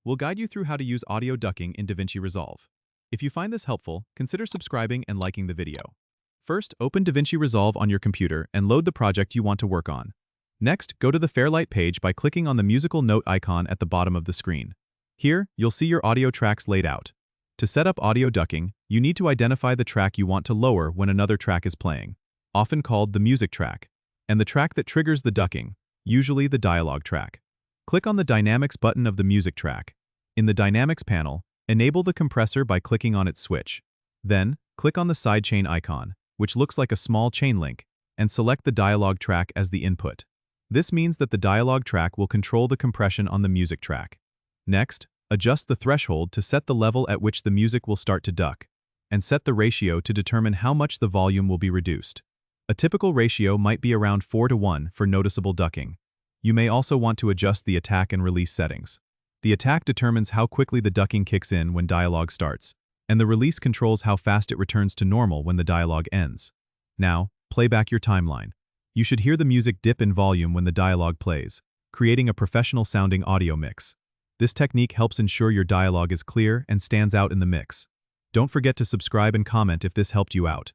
we'll guide you through how to use audio ducking in DaVinci Resolve. If you find this helpful, consider subscribing and liking the video. First, open DaVinci Resolve on your computer and load the project you want to work on. Next, go to the Fairlight page by clicking on the musical note icon at the bottom of the screen. Here, you'll see your audio tracks laid out. To set up audio ducking, you need to identify the track you want to lower when another track is playing, often called the music track, and the track that triggers the ducking, usually the dialogue track. Click on the Dynamics button of the music track. In the Dynamics panel, enable the compressor by clicking on its switch. Then, click on the sidechain icon, which looks like a small chain link, and select the dialogue track as the input. This means that the dialogue track will control the compression on the music track. Next, adjust the threshold to set the level at which the music will start to duck, and set the ratio to determine how much the volume will be reduced. A typical ratio might be around 4:1 for noticeable ducking. You may also want to adjust the attack and release settings. The attack determines how quickly the ducking kicks in when dialogue starts, and the release controls how fast it returns to normal when the dialogue ends. Now, play back your timeline. You should hear the music dip in volume when the dialogue plays, creating a professional-sounding audio mix. This technique helps ensure your dialogue is clear and stands out in the mix. Don't forget to subscribe and comment if this helped you out.